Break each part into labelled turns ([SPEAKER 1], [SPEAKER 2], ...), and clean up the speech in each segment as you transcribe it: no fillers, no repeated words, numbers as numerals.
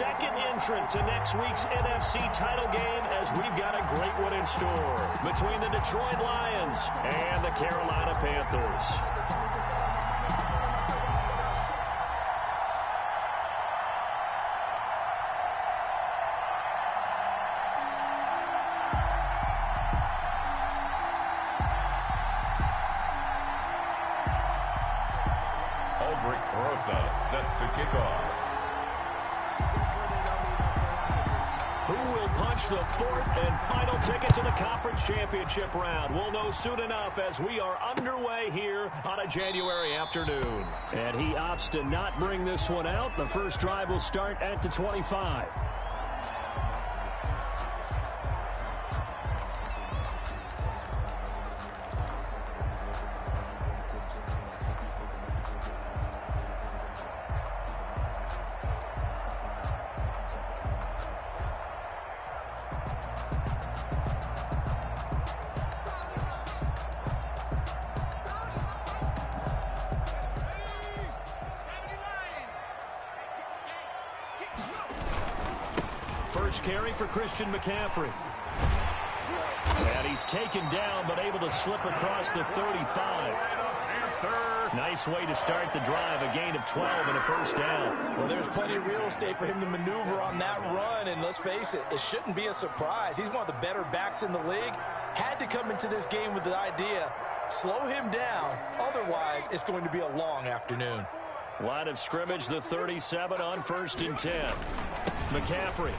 [SPEAKER 1] second entrant to next week's NFC title game, as we've got a great one in store between the Detroit Lions and the Carolina Panthers.
[SPEAKER 2] Set to kick off.
[SPEAKER 1] Who will punch the fourth and final ticket to the conference championship round? We'll know soon enough as we are underway here on a January afternoon. And he opts to not bring this one out. The first drive will start at the 25. First carry for Christian McCaffrey. And he's taken down, but able to slip across the 35. Nice way to start the drive, a gain of 12 and a first down.
[SPEAKER 3] Well, there's plenty of real estate for him to maneuver on that run, and let's face it, it shouldn't be a surprise. He's one of the better backs in the league. Had to come into this game with the idea, slow him down, otherwise it's going to be a long afternoon.
[SPEAKER 1] Line of scrimmage, the 37 on 1st and 10. McCaffrey.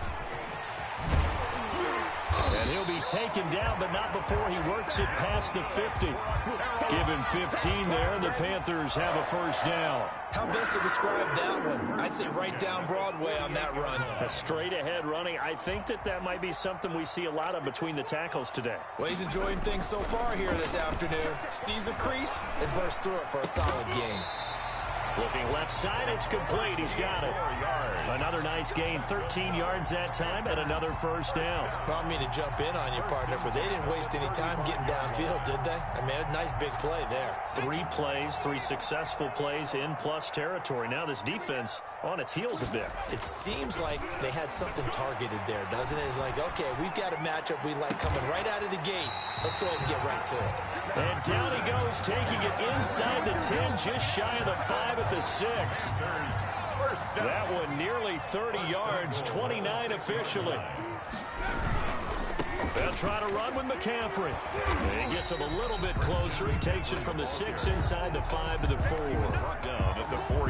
[SPEAKER 1] And he'll be taken down, but not before he works it past the 50. Give him 15 there, and the Panthers have a first down.
[SPEAKER 3] How best to describe that one? I'd say right down Broadway on that run.
[SPEAKER 1] A straight-ahead running. I think that might be something we see a lot of between the tackles today.
[SPEAKER 3] Well, he's enjoying things so far here this afternoon. Sees a crease and bursts through it for a solid gain.
[SPEAKER 1] Looking left side, it's complete. He's got it. Another nice gain, 13 yards that time, and another first down.
[SPEAKER 3] I don't mean to jump in on you, partner, but they didn't waste any time getting downfield, did they? I mean, a nice big play there.
[SPEAKER 1] 3 plays, 3 successful plays in plus territory. Now this defense on its heels a bit.
[SPEAKER 3] It seems like they had something targeted there, doesn't it? It's like, okay, we've got a matchup we like coming right out of the gate. Let's go ahead and get right to it.
[SPEAKER 1] And down he goes, taking it inside the 10, just shy of the 5 at the 6. That one nearly 30 yards, 29 officially. They'll try to run with McCaffrey. And he gets him a little bit closer. He takes it from the 6 inside the 5 to the 4.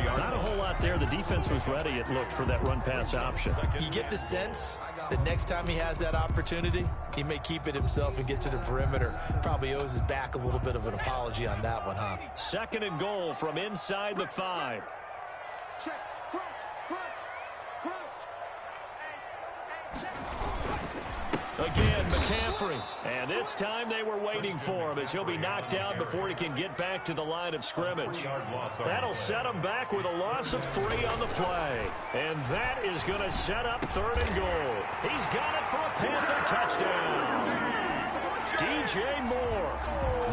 [SPEAKER 1] Not a whole lot there. The defense was ready, it looked, for that run-pass option.
[SPEAKER 3] You get the sense that next time he has that opportunity, he may keep it himself and get to the perimeter. Probably owes his back a little bit of an apology on that one, huh?
[SPEAKER 1] 2nd and goal from inside the 5. Again, McCaffrey. And this time they were waiting for him as he'll be knocked down before he can get back to the line of scrimmage. That'll set him back with a loss of 3 on the play. And that is going to set up 3rd and goal. He's got it for a Panther touchdown. DJ Moore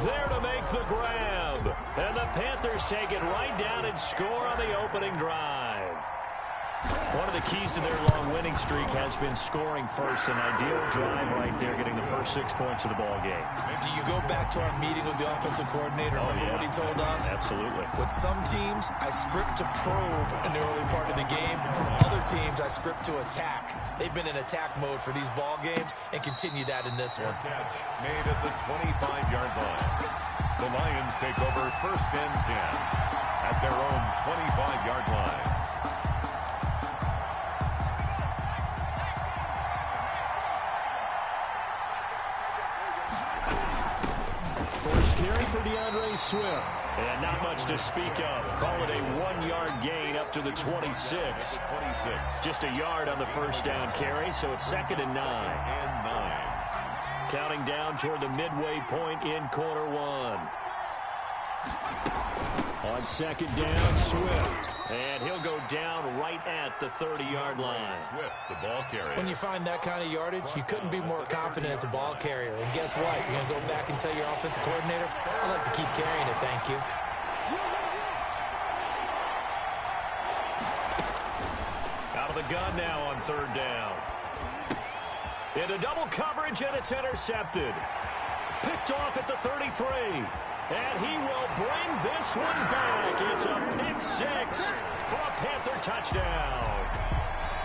[SPEAKER 1] there to make the grab. And the Panthers take it right down and score on the opening drive. One of the keys to their long winning streak has been scoring first. An ideal drive right there, getting the first 6 points of the ball game.
[SPEAKER 3] Do you go back to our meeting with the offensive coordinator? Remember what he told us?
[SPEAKER 1] Absolutely.
[SPEAKER 3] With some teams, I script to probe in the early part of the game. Other teams, I script to attack. They've been in attack mode for these ball games and continue that in this one.
[SPEAKER 2] Catch made at the 25-yard line. The Lions take over 1st and 10 at their own 25-yard line.
[SPEAKER 1] Carry for DeAndre Swift. And not much to speak of. Call it a 1-yard gain up to the 26. Just a yard on the first down carry, so it's 2nd and 9. Counting down toward the midway point in quarter 1. On 2nd down, Swift. And he'll go down right at the 30-yard line.
[SPEAKER 2] Swift, the ball carrier.
[SPEAKER 3] When you find that kind of yardage, you couldn't be more confident as a ball carrier. And guess what? You're going to go back and tell your offensive coordinator, I'd like to keep carrying it, thank you.
[SPEAKER 1] Out of the the gun now on third down. Into double coverage, and it's intercepted. Picked off at the 33. And he will bring this one back. It's a pick six for a Panther touchdown.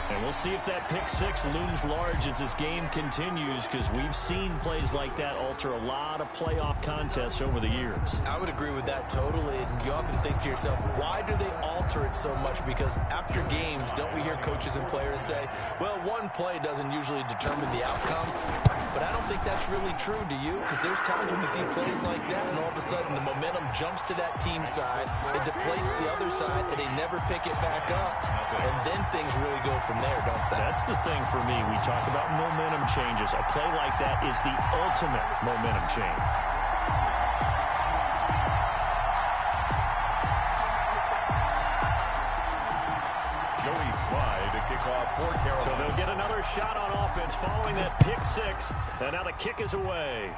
[SPEAKER 1] And we'll see if that pick six looms large as this game continues, because we've seen plays like that alter a lot of playoff contests over the years.
[SPEAKER 3] I would agree with that totally. And you often think to yourself, why do they alter it so much? Because after games, don't we hear coaches and players say, well, one play doesn't usually determine the outcome. But I don't think that's really true, do you? Because there's times when we see plays like that, and all of a sudden the momentum jumps to that team side, it deflates the other side, and they never pick it back up. And then things really go from there, don't they?
[SPEAKER 1] That's the thing for me. We talk about momentum changes. A play like that is the ultimate momentum change.
[SPEAKER 2] Joey Slye to kick off for Carolina.
[SPEAKER 1] So they'll get another shot on offense following that pick six. And now the kick is away.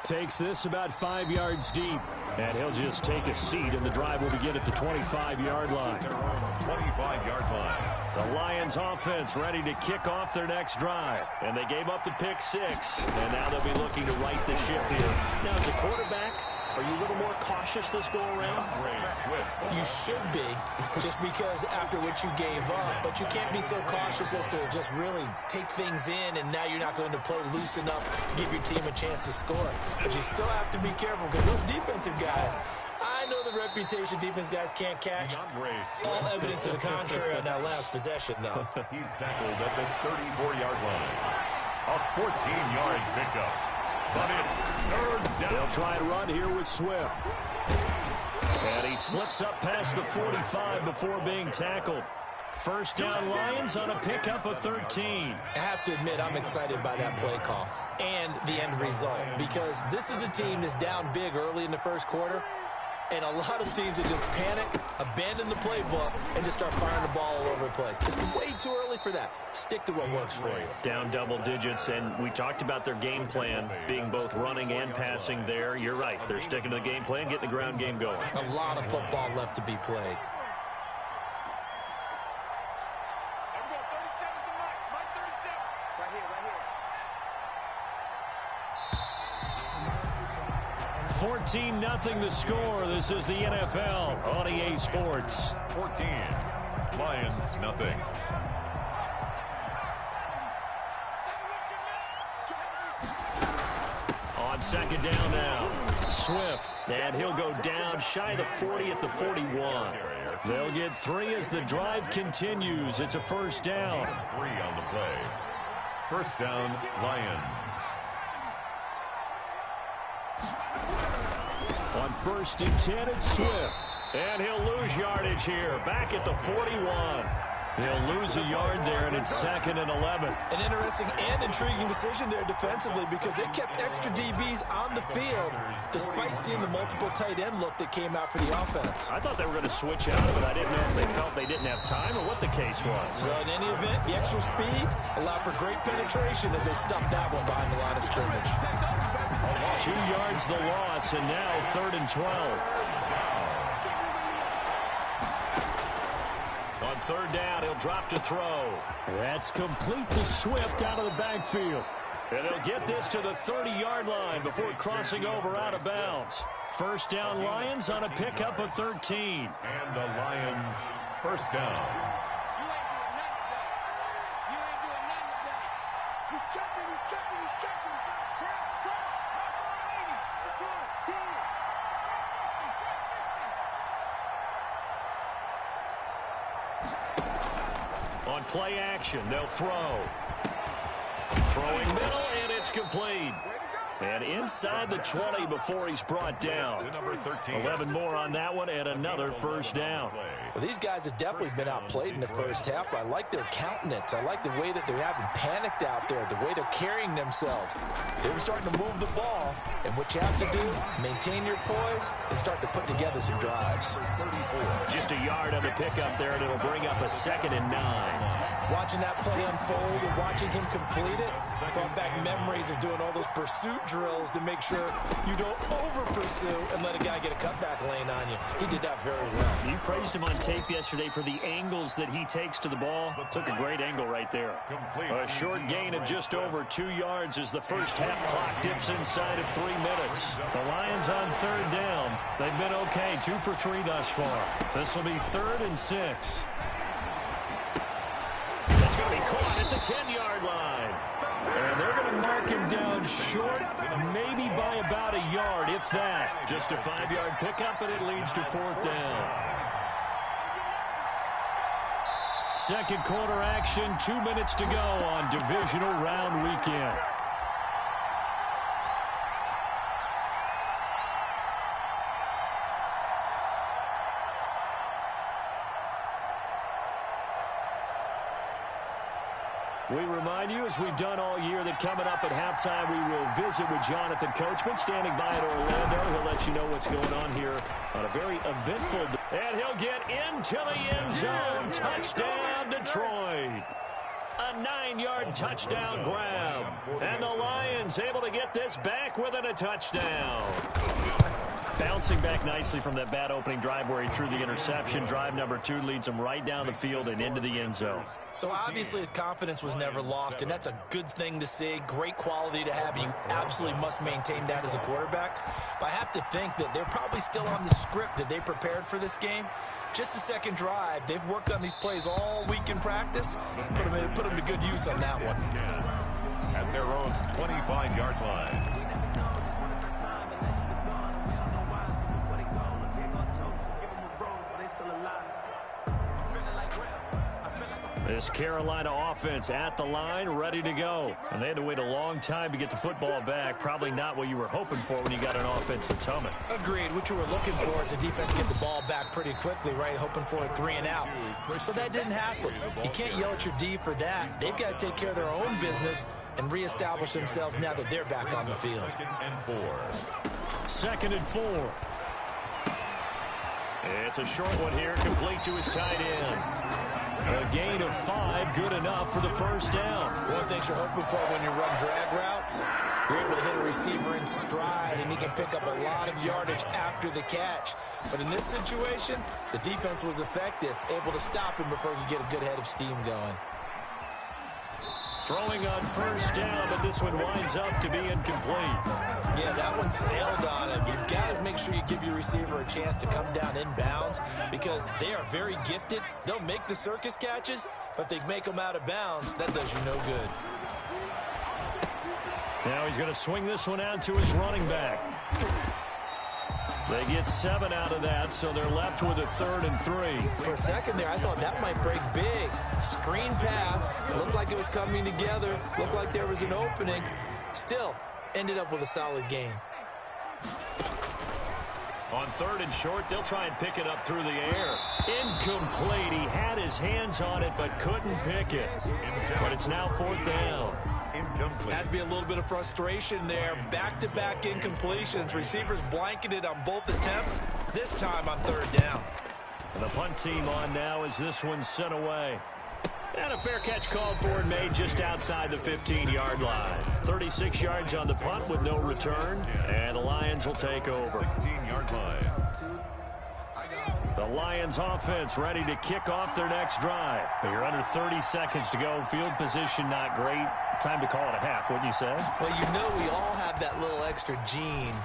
[SPEAKER 1] Takes this about 5 yards deep. And he'll just take a seat, and the drive will begin at the 25-yard line.
[SPEAKER 2] 25-yard line.
[SPEAKER 1] The Lions offense ready to kick off their next drive. And they gave up the pick six. And now they'll be looking to right the ship here. Now, as a quarterback, are you a little more cautious this go-around?
[SPEAKER 3] You should be, just because after what you gave up. But you can't be so cautious as to just really take things in, and now you're not going to play loose enough to give your team a chance to score. But you still have to be careful, because those defensive guys, I know the reputation defense guys can't catch. All evidence to the contrary on that last possession, though.
[SPEAKER 2] He's tackled at the 34-yard line. A 14-yard pickup. But it's third down.
[SPEAKER 1] They'll try and run here with Swift. And he slips up past the 45 before being tackled. First down, Lions on a pickup of 13.
[SPEAKER 3] I have to admit, I'm excited by that play call and the end result, because this is a team that's down big early in the first quarter, and a lot of teams that just panic, abandon the playbook, and just start firing the ball all over the place. It's way too early for that. Stick to what works for you.
[SPEAKER 1] Down double digits, and we talked about their game plan being both running and passing there. You're right. They're sticking to the game plan, getting the ground game going.
[SPEAKER 3] A lot of football left to be played.
[SPEAKER 4] Everyone, 37 is the mic. Mic 37. Right here, right here.
[SPEAKER 1] 14-0 the score. This is the NFL on EA Sports.
[SPEAKER 2] 14. Lions, nothing.
[SPEAKER 1] On second down now, Swift, and he'll go down shy of the 40 at the 41. They'll get 3 as the drive continues. It's a first down.
[SPEAKER 2] 3 on the play. First down, Lions.
[SPEAKER 1] On first and 10, it's Swift. And he'll lose yardage here, back at the 41. He'll lose a yard there, and it's second and 11.
[SPEAKER 3] An interesting and intriguing decision there defensively, because they kept extra DBs on the field despite seeing the multiple tight end look that came out for the offense.
[SPEAKER 1] I thought they were going to switch out of it. I didn't know if they felt they didn't have time or what the case was.
[SPEAKER 3] Well, in any event, the extra speed allowed for great penetration as they stuffed that one behind the line of scrimmage.
[SPEAKER 1] 2 yards the loss, and now third and 12. On third down, he'll drop to throw. That's complete to Swift out of the backfield. And they'll get this to the 30-yard line before crossing over out of bounds. First down, Lions on a pickup of 13.
[SPEAKER 2] And the Lions first down.
[SPEAKER 4] You ain't doing nothing today. He's checking, he's checking, he's checking. Crouch, crouch. 10.
[SPEAKER 1] On play action, they'll throw. Throwing middle, and it's complete. And inside the 20 before he's brought down.
[SPEAKER 2] Number 13.
[SPEAKER 1] 11 more on that one, and another first down.
[SPEAKER 3] Well, these guys have definitely been outplayed in the first half, but I like their countenance. I like the way that they're having panicked out there, the way they're carrying themselves. They were starting to move the ball, and what you have to do, maintain your poise and start to put together some drives.
[SPEAKER 1] Just a yard on the pickup there, and it'll bring up a second and 9.
[SPEAKER 3] Watching that play unfold and watching him complete it brought back memories of doing all those pursuit drills to make sure you don't over-pursue and let a guy get a cutback lane on you. He did that very well.
[SPEAKER 1] You praised him on tape yesterday for the angles that he takes to the ball. Took a great angle right there. A short gain of just over 2 yards as the first half clock dips inside of 3 minutes. The Lions on third down. They've been okay, 2 for 3 thus far. This will be 3rd and 6. That's going to be caught at the 10-yard line. And they're going to mark him down short, maybe by about a yard, if that. Just a 5-yard pickup, and it leads to 4th down. Second quarter action, 2 minutes to go on divisional round weekend. We remind you, as we've done all year, that coming up at halftime, we will visit with Jonathan Coachman, standing by at Orlando. He'll let you know what's going on here on a very eventful day. And he'll get into the end zone. Touchdown, Detroit. A 9-yard touchdown grab. And the Lions able to get this back within a touchdown. Bouncing back nicely from that bad opening drive where he threw the interception. Drive number 2 leads him right down the field and into the end zone.
[SPEAKER 3] So obviously his confidence was never lost, and that's a good thing to see. Great quality to have. You absolutely must maintain that as a quarterback. But I have to think that they're probably still on the script that they prepared for this game. Just the second drive. They've worked on these plays all week in practice. Put them to good use on that one.
[SPEAKER 2] At their own 25-yard line.
[SPEAKER 1] This Carolina offense at the line, ready to go. And they had to wait a long time to get the football back. Probably not what you were hoping for when you got an offense that's humming.
[SPEAKER 3] Agreed. What you were looking for is the defense get the ball back pretty quickly, right? Hoping for a 3 and out. So that didn't happen. You can't yell at your D for that. They've got to take care of their own business and reestablish themselves now that they're back on the field.
[SPEAKER 1] 2nd and 4. It's a short one here, complete to his tight end. A gain of 5, good enough for the first down.
[SPEAKER 3] One thing you're hoping for when you run drag routes, you're able to hit a receiver in stride, and he can pick up a lot of yardage after the catch. But in this situation, the defense was effective, able to stop him before he could get a good head of steam going.
[SPEAKER 1] Throwing on first down, but this one winds up to be incomplete.
[SPEAKER 3] Yeah, that one sailed on him. You've got to make sure you give your receiver a chance to come down inbounds because they are very gifted. They'll make the circus catches, but they make them out of bounds. That does you no good.
[SPEAKER 1] Now he's going to swing this one out to his running back. They get 7 out of that, so they're left with a 3rd and 3.
[SPEAKER 3] For a second there, I thought that might break big. Screen pass. Looked like it was coming together. Looked like there was an opening. Still, ended up with a solid game.
[SPEAKER 1] On 3rd and short, they'll try and pick it up through the air. Incomplete. He had his hands on it, but couldn't pick it. But it's now 4th down.
[SPEAKER 3] Has to be a little bit of frustration there. Back-to-back incompletions. Receivers blanketed on both attempts, this time on 3rd down.
[SPEAKER 1] And the punt team on now as this one's sent away. And a fair catch called for and made just outside the 15-yard line. 36 yards on the punt with no return, and the Lions will take over.
[SPEAKER 2] 16-yard line.
[SPEAKER 1] The Lions offense ready to kick off their next drive. You're under 30 seconds to go. Field position not great. Time to call it a half, wouldn't you say?
[SPEAKER 3] Well, you know we all have that little extra gene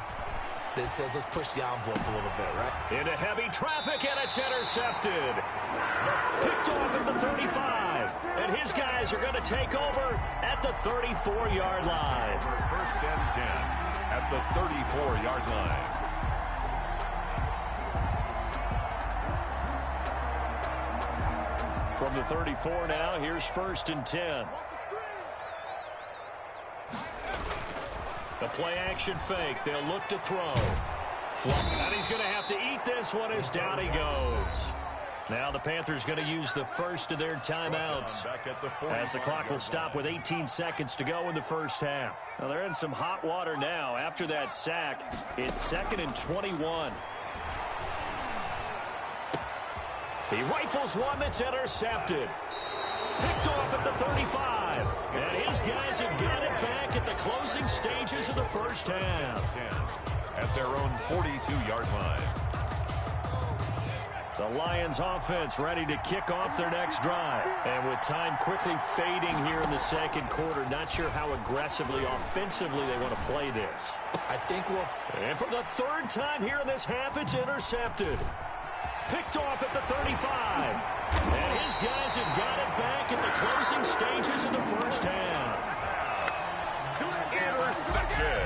[SPEAKER 3] that says let's push the envelope a little bit, right?
[SPEAKER 1] Into heavy traffic, and it's intercepted. Picked off at the 35. And his guys are going to take over at the 34-yard line.
[SPEAKER 2] 1st and 10 at the 34-yard line.
[SPEAKER 1] From the 34 now, here's 1st and 10. The play-action fake. They'll look to throw. And he's going to have to eat this one as down he goes. Now the Panthers going to use the first of their timeouts as the clock will stop with 18 seconds to go in the first half. Now they're in some hot water now. After that sack, it's 2nd and 21. He rifles one that's intercepted. Picked off at the 35. And his guys have got it back at the closing stages of the first half.
[SPEAKER 2] At their own 42-yard line.
[SPEAKER 1] The Lions offense ready to kick off their next drive. And with time quickly fading here in the second quarter, not sure how aggressively, offensively they want to play this.
[SPEAKER 3] I think we'll...
[SPEAKER 1] And for the third time here in this half, it's intercepted. Picked off at the 35. And his guys have got it back at the closing stages of the first half.
[SPEAKER 2] Intercepted.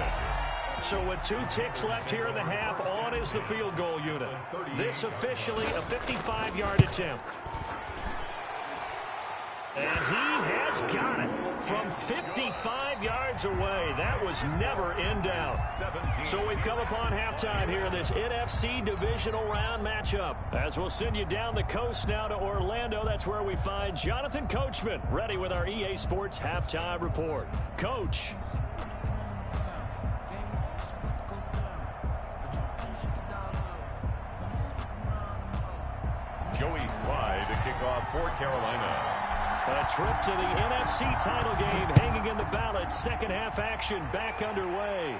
[SPEAKER 1] So with 2 ticks left here in the half, on is the field goal unit. This officially a 55-yard attempt. And he has got it from 55 yards away. That was never in doubt. So we've come upon halftime here in this NFC divisional round matchup. As we'll send you down the coast now to Orlando, that's where we find Jonathan Coachman ready with our EA Sports halftime report. Coach.
[SPEAKER 2] Joey Slye to kick off for Carolina.
[SPEAKER 1] A trip to the NFC title game hanging in the balance. Second half action back underway.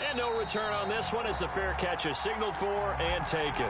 [SPEAKER 1] And no return on this one as the fair catch is signaled for and taken.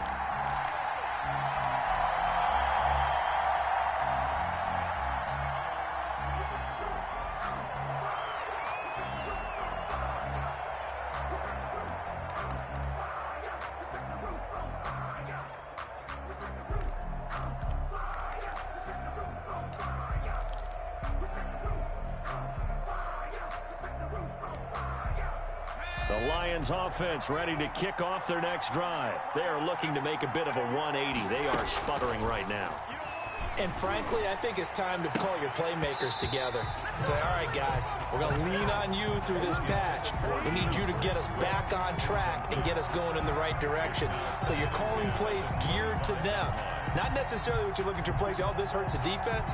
[SPEAKER 1] The Lions offense ready to kick off their next drive. They are looking to make a bit of a 180. They are sputtering right now.
[SPEAKER 3] And frankly, I think it's time to call your playmakers together and say, all right, guys, we're going to lean on you through this patch. We need you to get us back on track and get us going in the right direction. So you're calling plays geared to them. Not necessarily what you look at your plays, oh, this hurts the defense.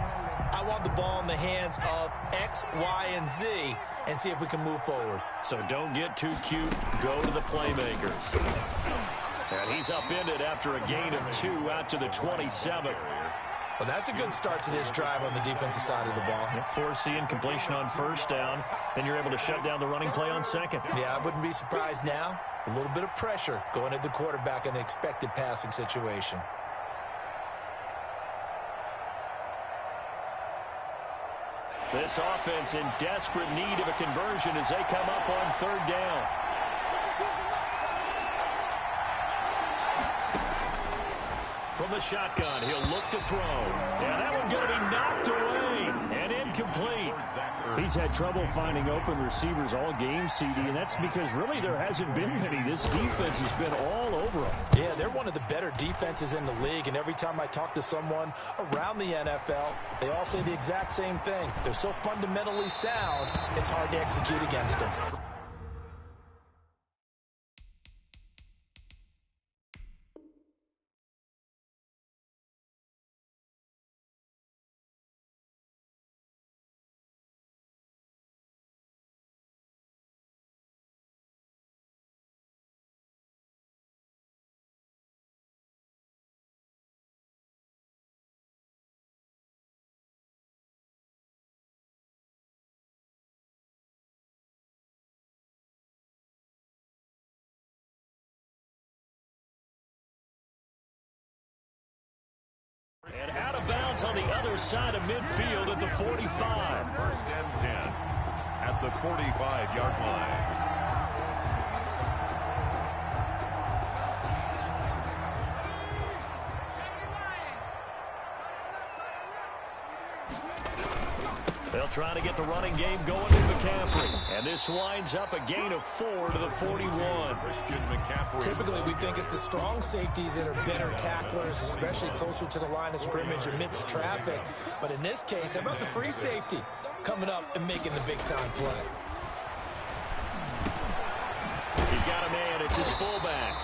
[SPEAKER 3] I want the ball in the hands of X, Y, and Z and see if we can move forward.
[SPEAKER 1] So don't get too cute. Go to the playmakers. And he's upended after a gain of 2 out to the 27.
[SPEAKER 3] Well, that's a good start to this drive on the defensive side of the ball.
[SPEAKER 1] Forcing completion on first down. Then you're able to shut down the running play on second.
[SPEAKER 3] Yeah, I wouldn't be surprised now. A little bit of pressure going at the quarterback in the expected passing situation.
[SPEAKER 1] This offense in desperate need of a conversion as they come up on third down. From the shotgun, he'll look to throw. And that one going to be knocked away and incomplete. He's had trouble finding open receivers all game, CD, and that's because really there hasn't been many. This defense has been all over them.
[SPEAKER 3] Yeah, they're one of the better defenses in the league, and every time I talk to someone around the NFL, they all say the exact same thing. They're so fundamentally sound, it's hard to execute against them.
[SPEAKER 1] And out of bounds on the other side of midfield at the 45.
[SPEAKER 2] First and 10 at the 45-yard line.
[SPEAKER 1] They'll try to get the running game going to McCaffrey. And this winds up a gain of 4 to the 41.
[SPEAKER 2] Christian McCaffrey.
[SPEAKER 3] Typically, we think it's the strong safeties that are better tacklers, especially closer to the line of scrimmage amidst traffic. But in this case, how about the free safety coming up and making the big-time play?
[SPEAKER 1] He's got a man. It's his fullback.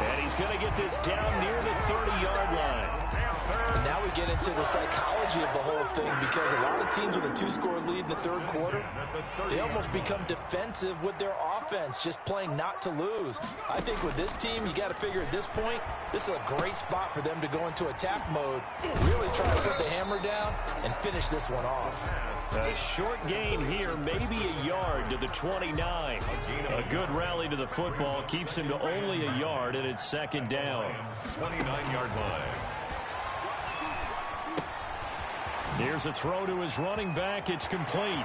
[SPEAKER 1] And he's going to get this down near the 30-yard line.
[SPEAKER 3] now we get into the psychology of the whole thing, because a lot of teams with a 2-score lead in the third quarter, they almost become defensive with their offense, just playing not to lose. I think with this team, you got to figure at this point, this is a great spot for them to go into attack mode, really try to put the hammer down and finish this one off.
[SPEAKER 1] A short gain here, maybe a yard to the 29. A good rally to the football keeps him to only a yard, and it's second down.
[SPEAKER 2] 29-yard line.
[SPEAKER 1] Here's a throw to his running back. It's complete.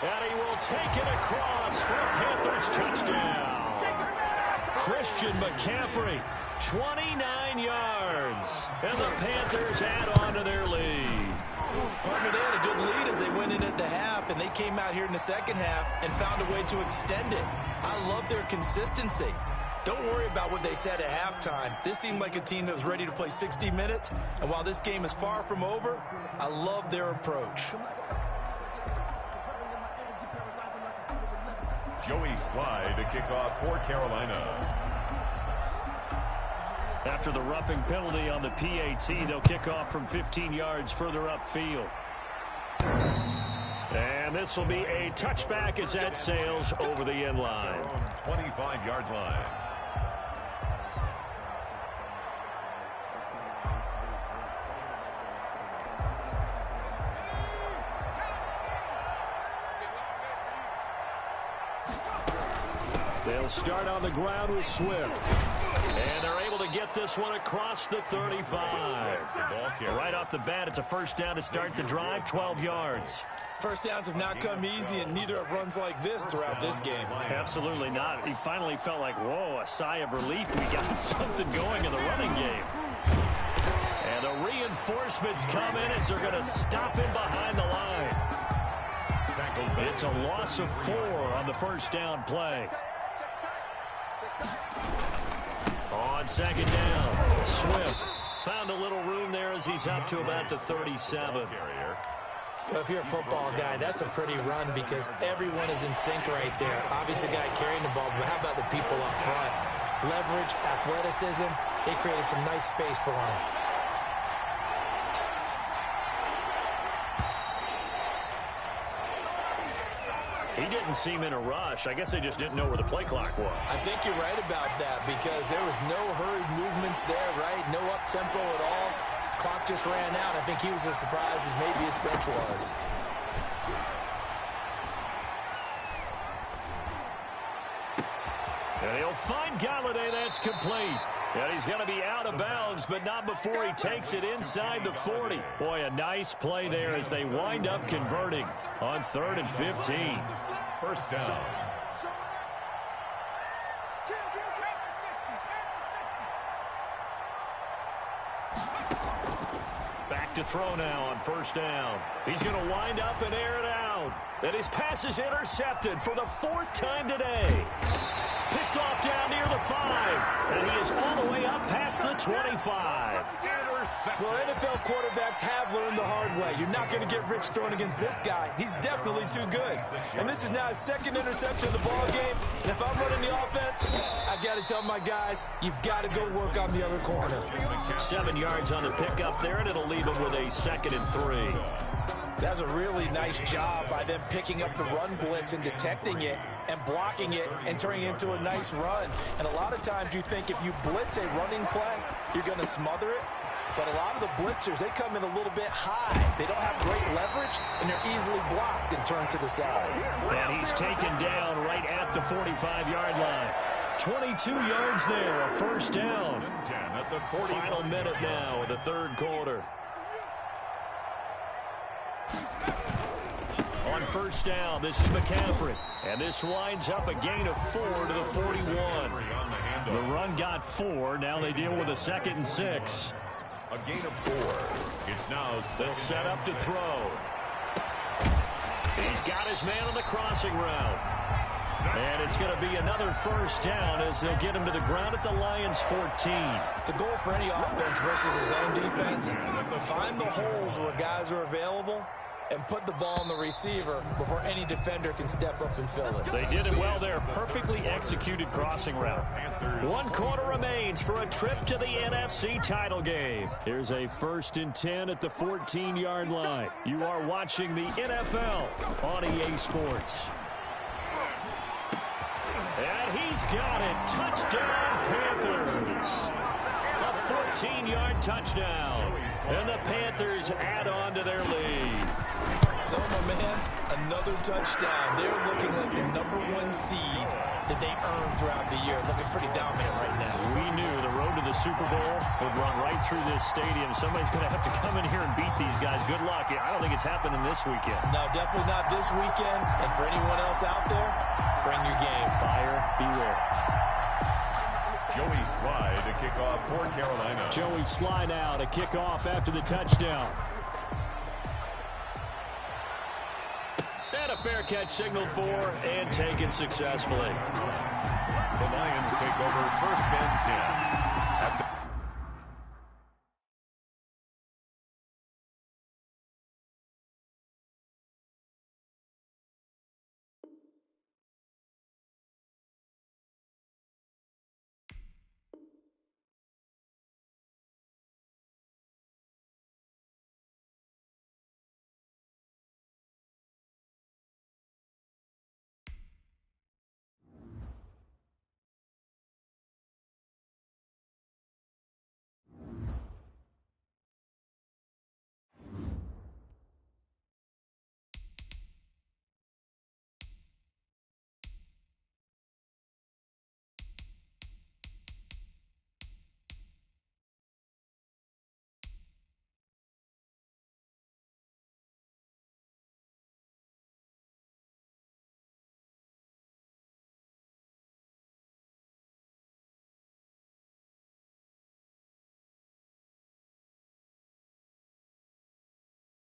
[SPEAKER 1] And he will take it across for a Panthers touchdown. Christian McCaffrey, 29 yards. And the Panthers add on to their lead.
[SPEAKER 3] Partner, they had a good lead as they went in at the half, and they came out here in the second half and found a way to extend it. I love their consistency. Don't worry about what they said at halftime. This seemed like a team that was ready to play 60 minutes, and while this game is far from over, I love their approach.
[SPEAKER 2] Joey Slye to kick off for Carolina.
[SPEAKER 1] After the roughing penalty on the PAT, they'll kick off from 15 yards further upfield. And this will be a touchback as that sails over the end line.
[SPEAKER 2] 25-yard line.
[SPEAKER 1] They'll start on the ground with Swift. And they're able to get this one across the 35. Right off the bat, it's a first down to start the drive, 12 yards.
[SPEAKER 3] First downs have not come easy, and neither have runs like this throughout this game.
[SPEAKER 1] Absolutely not. He finally felt like, whoa, a sigh of relief. We got something going in the running game. And the reinforcements come in as they're going to stop him behind the line. It's a loss of 4 on the first down play. On second down, Swift found a little room there as he's up to about the 37.
[SPEAKER 3] Well, if you're a football guy, that's a pretty run because everyone is in sync right there. Obviously, the guy carrying the ball, but how about the people up front? Leverage, athleticism, they created some nice space for him.
[SPEAKER 1] He didn't seem in a rush. I guess they just didn't know where the play clock was.
[SPEAKER 3] I think you're right about that because there was no hurried movements there, right? No up-tempo at all. Clock just ran out. I think he was as surprised as maybe his bench was.
[SPEAKER 1] And he'll find Galladay. That's complete. And he's going to be out of bounds, but not before he takes it inside the 40. Boy, a nice play there as they wind up converting on 3rd and 15.
[SPEAKER 2] First down.
[SPEAKER 1] Back to throw now on first down. He's going to wind up and air it out. And his pass is intercepted for the 4th time today. Picked off down near the 5. And he is all the way up past the 25.
[SPEAKER 3] Well, NFL quarterbacks have learned the hard way. You're not going to get rich throwing against this guy. He's definitely too good. And this is now his 2nd interception of the ball game. And if I'm running the offense, I got to tell my guys, you've got to go work on the other corner.
[SPEAKER 1] 7 yards on the pickup there, and it'll leave him with a 2nd and 3.
[SPEAKER 3] That's a really nice job by them picking up the run blitz and detecting it and blocking it and turning it into a nice run. And a lot of times you think if you blitz a running play, you're going to smother it. But a lot of the blitzers, they come in a little bit high. They don't have great leverage, and they're easily blocked and turned to the side.
[SPEAKER 1] And he's taken down right at the 45-yard line. 22 yards there, a first down. Final minute now of the 3rd quarter. On first down, this is McCaffrey. And this winds up a gain of 4 to the 41. The run got 4. Now they deal with a 2nd and 6.
[SPEAKER 2] A gain of 4. It's now
[SPEAKER 1] they'll set up to throw. He's got his man on the crossing route. And it's going to be another first down as they'll get him to the ground at the Lions' 14.
[SPEAKER 3] The goal for any offense versus his own defense, find the holes where guys are available and put the ball on the receiver before any defender can step up and fill it.
[SPEAKER 1] They did it well there. Perfectly executed crossing route. 1 quarter remains for a trip to the NFC title game. Here's a 1st and 10 at the 14-yard line. You are watching the NFL on EA Sports. And he's got it. Touchdown, Panthers. A 14-yard touchdown. And the Panthers add on to their lead.
[SPEAKER 3] So, my man, another touchdown. They're looking like the #1 seed that they earned throughout the year. Looking pretty dominant right now.
[SPEAKER 1] We knew the road to the Super Bowl would run right through this stadium. Somebody's going to have to come in here and beat these guys. Good luck. I don't think it's happening this weekend.
[SPEAKER 3] No, definitely not this weekend. And for anyone else out there, bring your game.
[SPEAKER 1] Buyer beware.
[SPEAKER 2] Joey Slye to kick off for Carolina.
[SPEAKER 1] Joey Slye now to kick off after the touchdown. And a fair catch signaled for and taken successfully.
[SPEAKER 2] The Lions take over 1st and 10 at the